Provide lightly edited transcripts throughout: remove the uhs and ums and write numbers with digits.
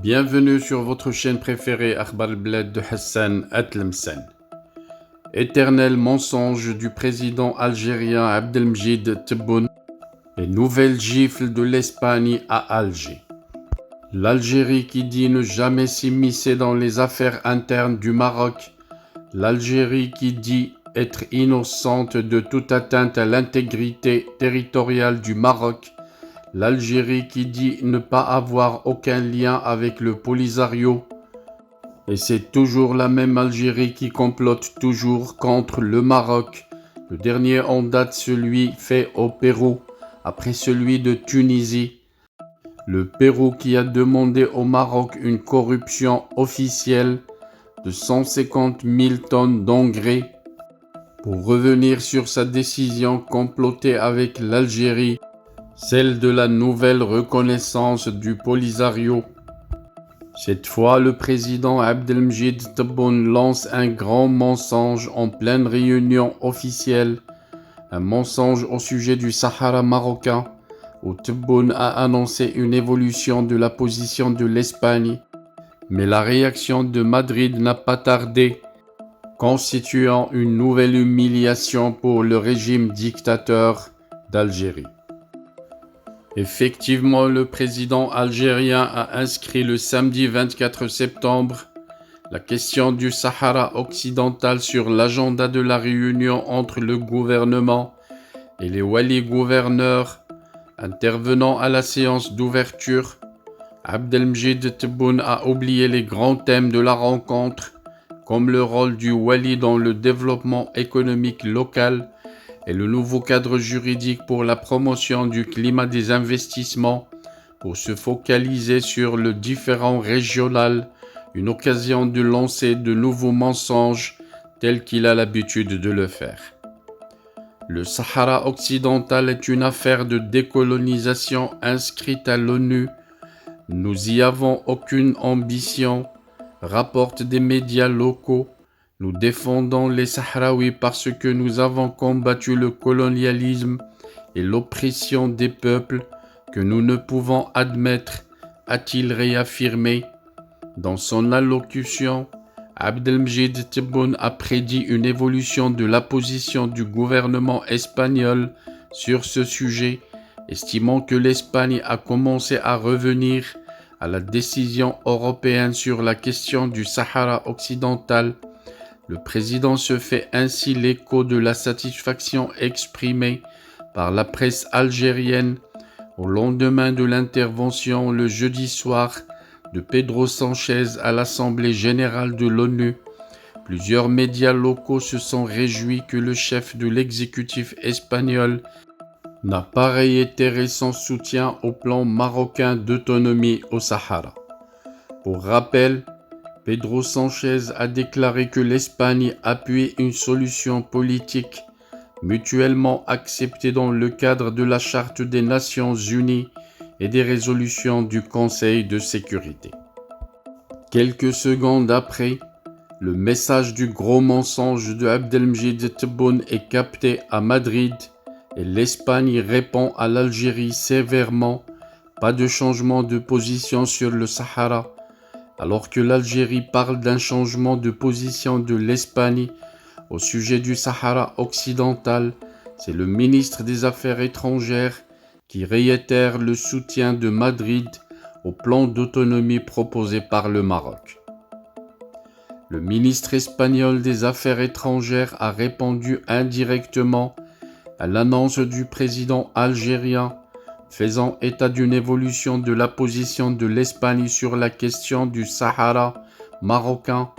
Bienvenue sur votre chaîne préférée Akhbar al-Bled de Hassan Atlemsen. Éternel mensonge du président algérien Abdelmjid Tebboune et nouvelle gifle de l'Espagne à Alger. L'Algérie qui dit ne jamais s'immiscer dans les affaires internes du Maroc. L'Algérie qui dit être innocente de toute atteinte à l'intégrité territoriale du Maroc. L'Algérie qui dit ne pas avoir aucun lien avec le Polisario. Et c'est toujours la même Algérie qui complote toujours contre le Maroc. Le dernier en date, celui fait au Pérou, après celui de Tunisie. Le Pérou qui a demandé au Maroc une corruption officielle de 150 000 tonnes d'engrais pour revenir sur sa décision complotée avec l'Algérie, celle de la nouvelle reconnaissance du Polisario. Cette fois, le président Abdelmjid Tebboune lance un grand mensonge en pleine réunion officielle, un mensonge au sujet du Sahara marocain, où Tebboune a annoncé une évolution de la position de l'Espagne, mais la réaction de Madrid n'a pas tardé, constituant une nouvelle humiliation pour le régime dictateur d'Algérie. Effectivement, le président algérien a inscrit le samedi 24 septembre la question du Sahara occidental sur l'agenda de la réunion entre le gouvernement et les wali-gouverneurs. Intervenant à la séance d'ouverture, Abdelmjid Tebboune a oublié les grands thèmes de la rencontre, comme le rôle du wali dans le développement économique local et le nouveau cadre juridique pour la promotion du climat des investissements, pour se focaliser sur le différend régional, une occasion de lancer de nouveaux mensonges tels qu'il a l'habitude de le faire. Le Sahara occidental est une affaire de décolonisation inscrite à l'ONU. Nous y avons aucune ambition, rapportent des médias locaux. Nous défendons les Sahraouis parce que nous avons combattu le colonialisme et l'oppression des peuples que nous ne pouvons admettre, a-t-il réaffirmé. Dans son allocution, Abdelmjid Tebboune a prédit une évolution de la position du gouvernement espagnol sur ce sujet, estimant que l'Espagne a commencé à revenir à la décision européenne sur la question du Sahara occidental. Le président se fait ainsi l'écho de la satisfaction exprimée par la presse algérienne au lendemain de l'intervention le jeudi soir de Pedro Sánchez à l'Assemblée générale de l'ONU. Plusieurs médias locaux se sont réjouis que le chef de l'exécutif espagnol n'a pas réitéré son soutien au plan marocain d'autonomie au Sahara. Pour rappel, Pedro Sánchez a déclaré que l'Espagne appuie une solution politique mutuellement acceptée dans le cadre de la Charte des Nations Unies et des résolutions du Conseil de sécurité. Quelques secondes après, le message du gros mensonge de Abdelmjid Tebboune est capté à Madrid et l'Espagne répond à l'Algérie sévèrement, pas de changement de position sur le Sahara. Alors que l'Algérie parle d'un changement de position de l'Espagne au sujet du Sahara occidental, c'est le ministre des Affaires étrangères qui réitère le soutien de Madrid au plan d'autonomie proposé par le Maroc. Le ministre espagnol des Affaires étrangères a répondu indirectement à l'annonce du président algérien, faisant état d'une évolution de la position de l'Espagne sur la question du Sahara marocain.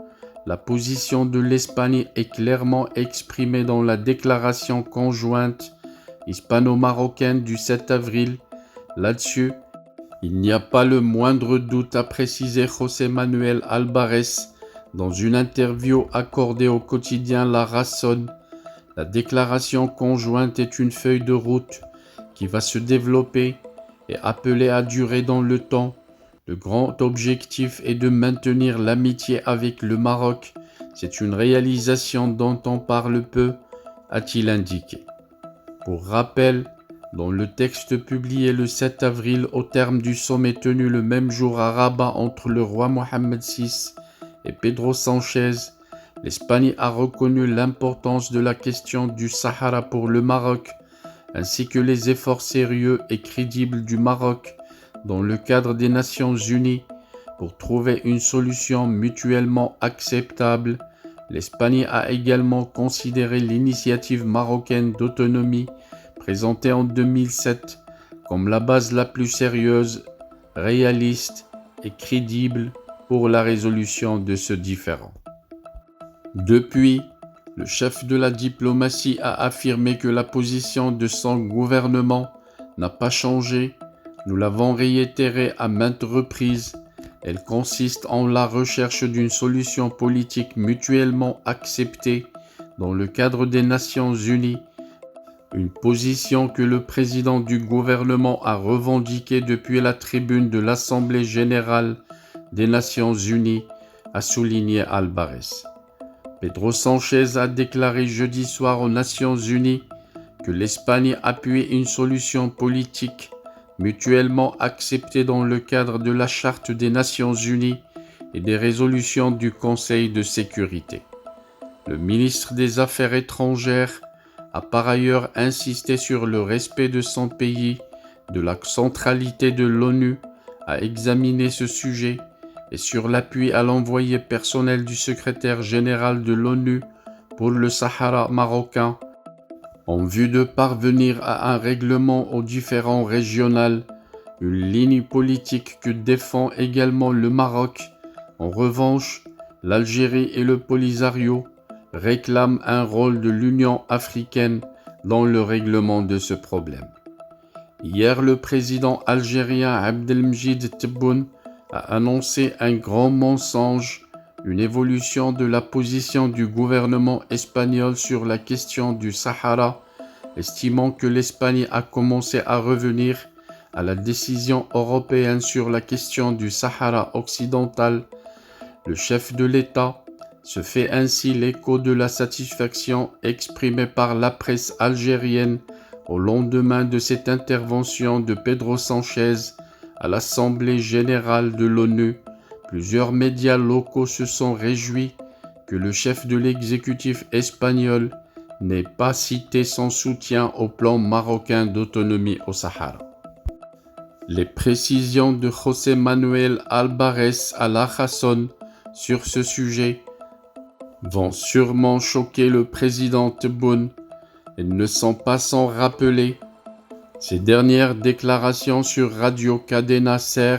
La position de l'Espagne est clairement exprimée dans la déclaration conjointe hispano-marocaine du 7 avril. Là-dessus, il n'y a pas le moindre doute, a précisé José Manuel Albares dans une interview accordée au quotidien La Razón. La déclaration conjointe est une feuille de route qui va se développer et appeler à durer dans le temps. Le grand objectif est de maintenir l'amitié avec le Maroc. C'est une réalisation dont on parle peu, a-t-il indiqué. Pour rappel, Dans le texte publié le 7 avril au terme du sommet tenu le même jour à Rabat entre le roi Mohammed VI et Pedro Sanchez, l'Espagne a reconnu l'importance de la question du Sahara pour le Maroc, ainsi que les efforts sérieux et crédibles du Maroc dans le cadre des Nations Unies pour trouver une solution mutuellement acceptable. L'Espagne a également considéré l'initiative marocaine d'autonomie présentée en 2007 comme la base la plus sérieuse, réaliste et crédible pour la résolution de ce différend. Depuis, le chef de la diplomatie a affirmé que la position de son gouvernement n'a pas changé. Nous l'avons réitéré à maintes reprises. Elle consiste en la recherche d'une solution politique mutuellement acceptée dans le cadre des Nations Unies, une position que le président du gouvernement a revendiquée depuis la tribune de l'Assemblée générale des Nations Unies, a souligné Alvarez. Pedro Sanchez a déclaré jeudi soir aux Nations Unies que l'Espagne appuie une solution politique mutuellement acceptée dans le cadre de la Charte des Nations Unies et des résolutions du Conseil de sécurité. Le ministre des Affaires étrangères a par ailleurs insisté sur le respect de son pays, de la centralité de l'ONU à examiner ce sujet et sur l'appui à l'envoyé personnel du secrétaire général de l'ONU pour le Sahara marocain, en vue de parvenir à un règlement aux différends régionaux, une ligne politique que défend également le Maroc. En revanche, l'Algérie et le Polisario réclament un rôle de l'Union africaine dans le règlement de ce problème. Hier, le président algérien Abdelmjid Tebboune a annoncé un grand mensonge, une évolution de la position du gouvernement espagnol sur la question du Sahara, estimant que l'Espagne a commencé à revenir à la décision européenne sur la question du Sahara occidental. Le chef de l'État se fait ainsi l'écho de la satisfaction exprimée par la presse algérienne au lendemain de cette intervention de Pedro Sanchez à l'Assemblée générale de l'ONU. Plusieurs médias locaux se sont réjouis que le chef de l'exécutif espagnol n'ait pas cité son soutien au plan marocain d'autonomie au Sahara. Les précisions de José Manuel Alvarez à La Razón sur ce sujet vont sûrement choquer le président Tebboune. Elles ne sont pas sans rappeler ses dernières déclarations sur Radio Cadena Ser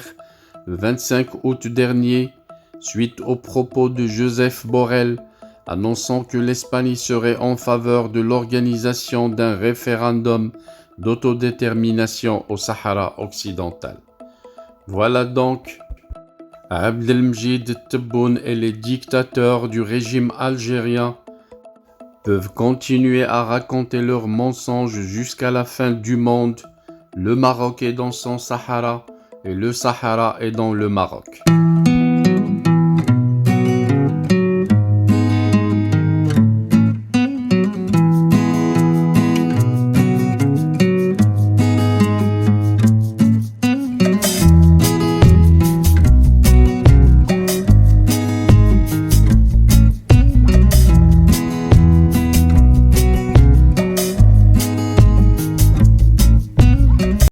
le 25 août dernier, suite aux propos de Josep Borrell, annonçant que l'Espagne serait en faveur de l'organisation d'un référendum d'autodétermination au Sahara occidental. Voilà donc, Abdelmjid Tebboune et les dictateurs du régime algérien peuvent continuer à raconter leurs mensonges jusqu'à la fin du monde. Le Maroc est dans son Sahara et le Sahara est dans le Maroc.